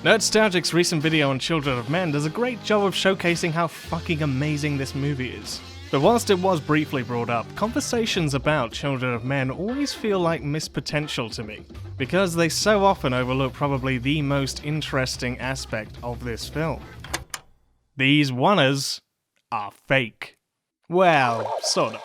Nerdstalgic's recent video on Children of Men does a great job of showcasing how fucking amazing this movie is. But whilst it was briefly brought up, conversations about Children of Men always feel like missed potential to me, because they so often overlook probably the most interesting aspect of this film. These oners are fake. Well, sort of.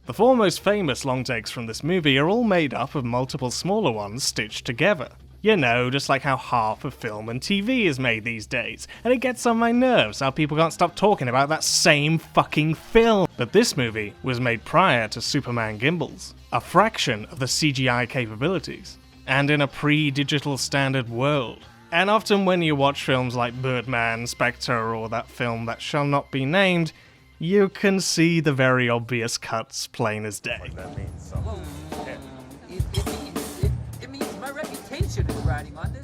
The four most famous long takes from this movie are all made up of multiple smaller ones stitched together. You know, just like how half of film and TV is made these days, and it gets on my nerves how people can't stop talking about that same fucking film. But this movie was made prior to Superman gimbals, a fraction of the CGI capabilities, and in a pre-digital standard world. And often when you watch films like Birdman, Spectre, or that film that shall not be named, you can see the very obvious cuts plain as day. What that means, so.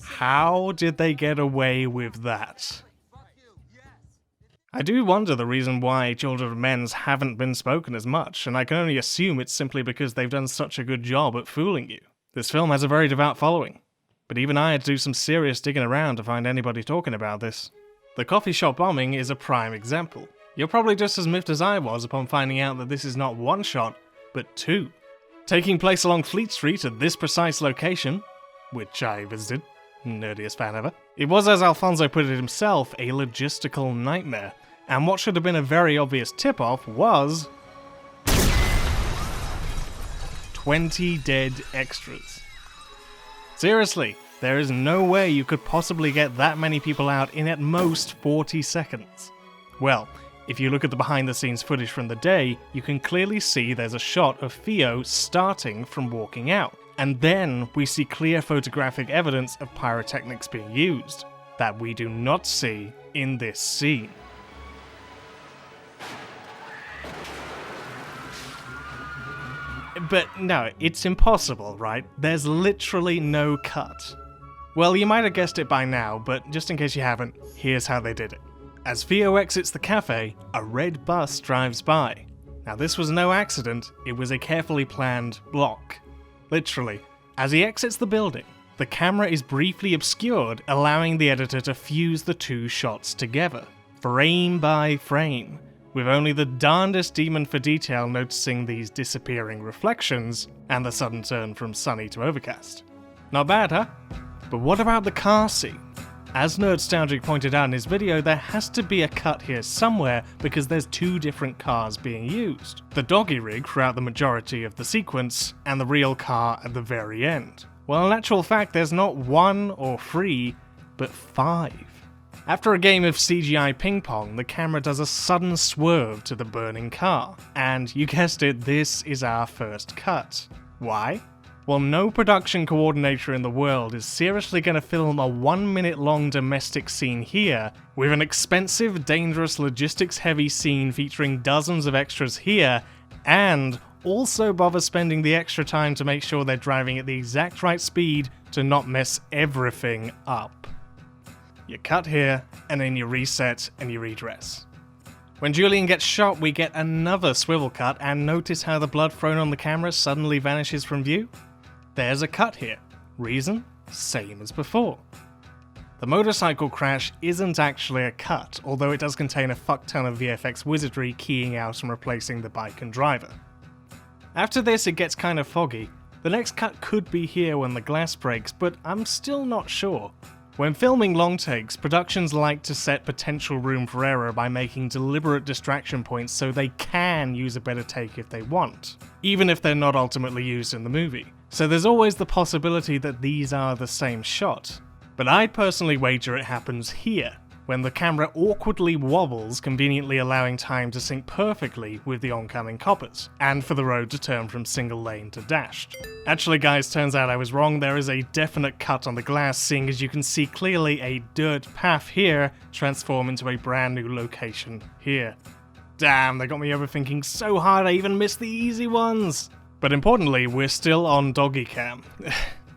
How did they get away with that? I do wonder the reason why Children of Men's haven't been spoken as much, and I can only assume it's simply because they've done such a good job at fooling you. This film has a very devout following, but even I had to do some serious digging around to find anybody talking about this. The Coffeeshop Bombing is a prime example. You're probably just as miffed as I was upon finding out that this is not one shot, but two. Taking place along Fleet Street at this precise location, which I visited, nerdiest fan ever. It was, as Alfonso put it himself, a logistical nightmare, and what should have been a very obvious tip-off was 20 dead extras. Seriously, there is no way you could possibly get that many people out in at most 40 seconds. Well, if you look at the behind-the-scenes footage from the day, you can clearly see there's a shot of Theo starting from walking out. And then we see clear photographic evidence of pyrotechnics being used, that we do not see in this scene. But no, it's impossible, right? There's literally no cut. Well, you might have guessed it by now, but just in case you haven't, here's how they did it. As Theo exits the cafe, a red bus drives by. Now this was no accident, it was a carefully planned block. Literally. As he exits the building, the camera is briefly obscured, allowing the editor to fuse the two shots together, frame by frame, with only the darndest demon for detail noticing these disappearing reflections and the sudden turn from sunny to overcast. Not bad, huh? But what about the car scene? As Nerdstalgic pointed out in his video, there has to be a cut here somewhere because there's two different cars being used. The doggy rig throughout the majority of the sequence, and the real car at the very end. Well, in actual fact, there's not one or three, but 5. After a game of CGI ping pong, the camera does a sudden swerve to the burning car. And you guessed it, this is our first cut. Why? Well, no production coordinator in the world is seriously going to film a 1-minute long domestic scene here, with an expensive, dangerous, logistics-heavy scene featuring dozens of extras here, and also bother spending the extra time to make sure they're driving at the exact right speed to not mess everything up. You cut here, and then you reset and you redress. When Julian gets shot, we get another swivel cut, and notice how the blood thrown on the camera suddenly vanishes from view? There's a cut here. Reason? Same as before. The motorcycle crash isn't actually a cut, although it does contain a fuck ton of VFX wizardry keying out and replacing the bike and driver. After this it gets kind of foggy. The next cut could be here when the glass breaks, but I'm still not sure. When filming long takes, productions like to set potential room for error by making deliberate distraction points so they can use a better take if they want, even if they're not ultimately used in the movie. So there's always the possibility that these are the same shot. But I'd personally wager it happens here, when the camera awkwardly wobbles, conveniently allowing time to sync perfectly with the oncoming coppers, and for the road to turn from single lane to dashed. Actually guys, turns out I was wrong, there is a definite cut on the glass, seeing as you can see clearly a dirt path here transform into a brand new location here. Damn, they got me overthinking so hard I even missed the easy ones! But importantly, we're still on doggy cam.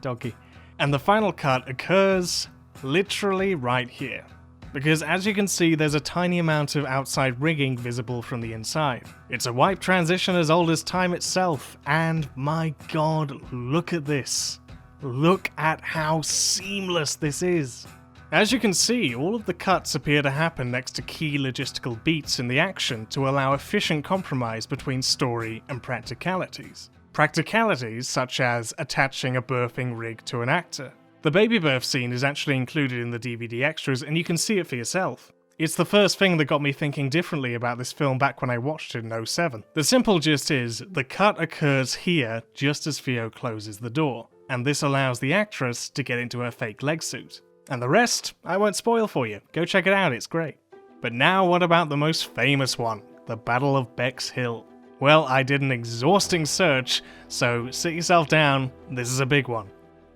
Doggy. And the final cut occurs literally right here. Because as you can see, there's a tiny amount of outside rigging visible from the inside. It's a wipe transition as old as time itself, and my god, look at this. Look at how seamless this is. As you can see, all of the cuts appear to happen next to key logistical beats in the action to allow efficient compromise between story and practicalities. Practicalities such as attaching a birthing rig to an actor. The baby birth scene is actually included in the DVD extras and you can see it for yourself. It's the first thing that got me thinking differently about this film back when I watched it in 07. The simple gist is, the cut occurs here just as Theo closes the door, and this allows the actress to get into her fake leg suit. And the rest, I won't spoil for you, go check it out, it's great. But now what about the most famous one, the Battle of Bexhill? Well, I did an exhausting search, so sit yourself down, this is a big one.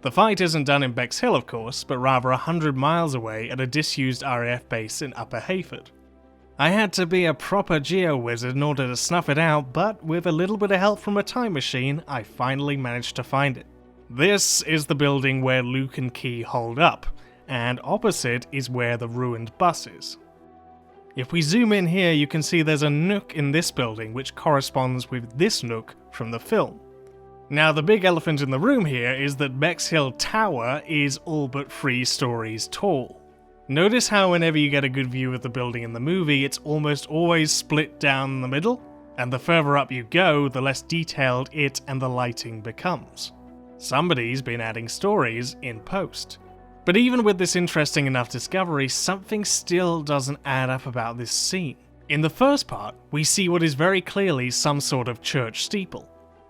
The fight isn't done in Bexhill, of course, but rather 100 miles away at a disused RAF base in Upper Heyford. I had to be a proper geo-wizard in order to snuff it out, but with a little bit of help from a time machine, I finally managed to find it. This is the building where Luke and Key hold up, and opposite is where the ruined bus is. If we zoom in here, you can see there's a nook in this building which corresponds with this nook from the film. Now, the big elephant in the room here is that Bexhill Tower is all but 3 stories tall. Notice how whenever you get a good view of the building in the movie, it's almost always split down the middle, and the further up you go, the less detailed it and the lighting becomes. Somebody's been adding stories in post. But even with this interesting enough discovery, something still doesn't add up about this scene. In the first part, we see what is very clearly some sort of church steeple.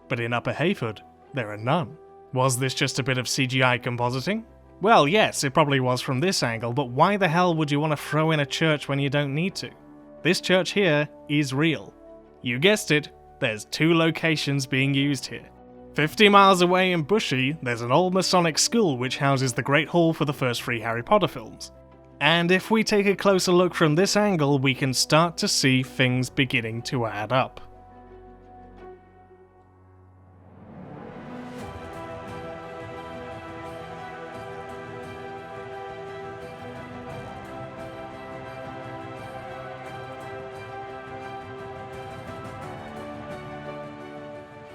But in Upper Heyford, there are none. Was this just a bit of CGI compositing? Well, yes, it probably was from this angle, but why the hell would you want to throw in a church when you don't need to? This church here is real. You guessed it, there's 2 locations being used here. 50 miles away in Bushy, there's an old Masonic school which houses the Great Hall for the first 3 Harry Potter films. And if we take a closer look from this angle, we can start to see things beginning to add up.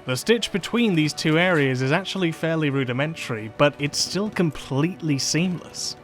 The stitch between these 2 areas is actually fairly rudimentary, but it's still completely seamless.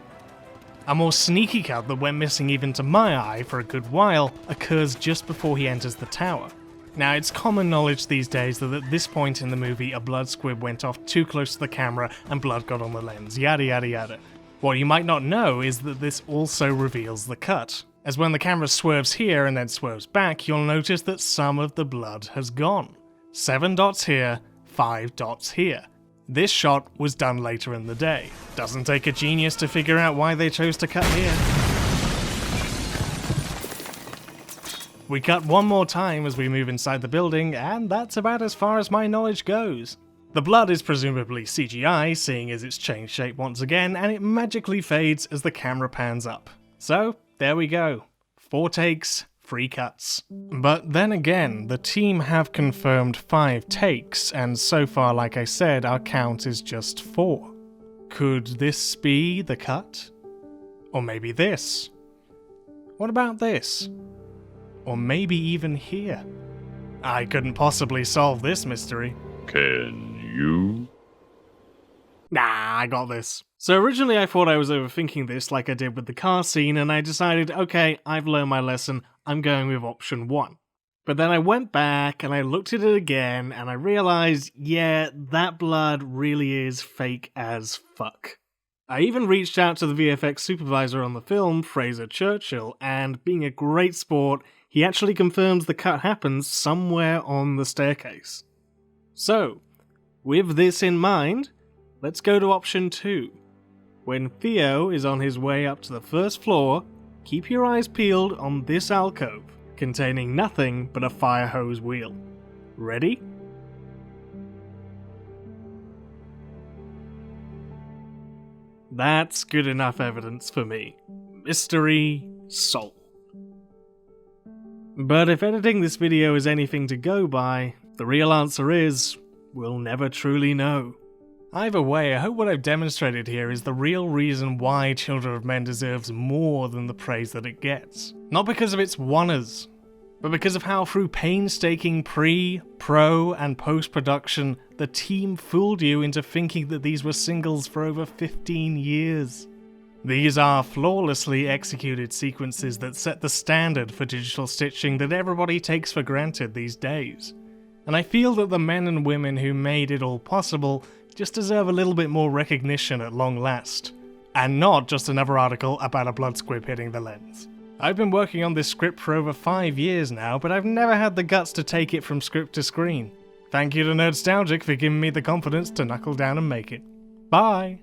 A more sneaky cut that went missing even to my eye for a good while occurs just before he enters the tower. Now, it's common knowledge these days that at this point in the movie a blood squib went off too close to the camera and blood got on the lens, yada yada yada. What you might not know is that this also reveals the cut, as when the camera swerves here and then swerves back, you'll notice that some of the blood has gone. 7 dots here, 5 dots here. This shot was done later in the day. Doesn't take a genius to figure out why they chose to cut here. We cut one more time as we move inside the building, and that's about as far as my knowledge goes. The blood is presumably CGI, seeing as it's changed shape once again, and it magically fades as the camera pans up. So, there we go. 4 takes, 3 cuts. But then again, the team have confirmed 5 takes, and so far, like I said, our count is just 4. Could this be the cut? Or maybe this? What about this? Or maybe even here? I couldn't possibly solve this mystery. Can you? Nah, I got this. So originally I thought I was overthinking this like I did with the car scene, and I decided, okay, I've learned my lesson, I'm going with option 1. But then I went back and I looked at it again and I realized, yeah, that blood really is fake as fuck. I even reached out to the VFX supervisor on the film, Fraser Churchill, and being a great sport, he actually confirms the cut happens somewhere on the staircase. So, with this in mind, let's go to option 2. When Theo is on his way up to the first floor, keep your eyes peeled on this alcove, containing nothing but a fire hose wheel. Ready? That's good enough evidence for me. Mystery solved. But if editing this video is anything to go by, the real answer is, we'll never truly know. Either way, I hope what I've demonstrated here is the real reason why Children of Men deserves more than the praise that it gets. Not because of its wonders, but because of how through painstaking pre, pro, and post-production, the team fooled you into thinking that these were singles for over 15 years. These are flawlessly executed sequences that set the standard for digital stitching that everybody takes for granted these days. And I feel that the men and women who made it all possible just deserve a little bit more recognition at long last. And not just another article about a blood squib hitting the lens. I've been working on this script for over 5 years now, but I've never had the guts to take it from script to screen. Thank you to Nerdstalgic for giving me the confidence to knuckle down and make it. Bye!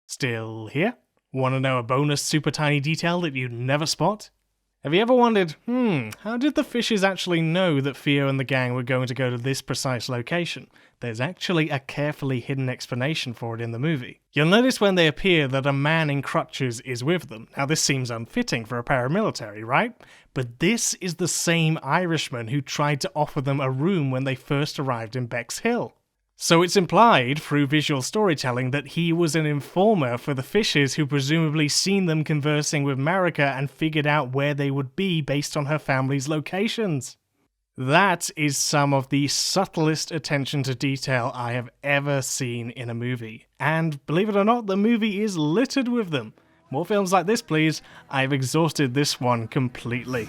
Still here? Want to know a bonus super tiny detail that you'd never spot? Have you ever wondered, how did the fishes actually know that Theo and the gang were going to go to this precise location? There's actually a carefully hidden explanation for it in the movie. You'll notice when they appear that a man in crutches is with them. Now this seems unfitting for a paramilitary, right? But this is the same Irishman who tried to offer them a room when they first arrived in Bexhill. So it's implied, through visual storytelling, that he was an informer for the fishes who presumably seen them conversing with Marika and figured out where they would be based on her family's locations. That is some of the subtlest attention to detail I have ever seen in a movie. And believe it or not, the movie is littered with them. More films like this, please. I've exhausted this one completely.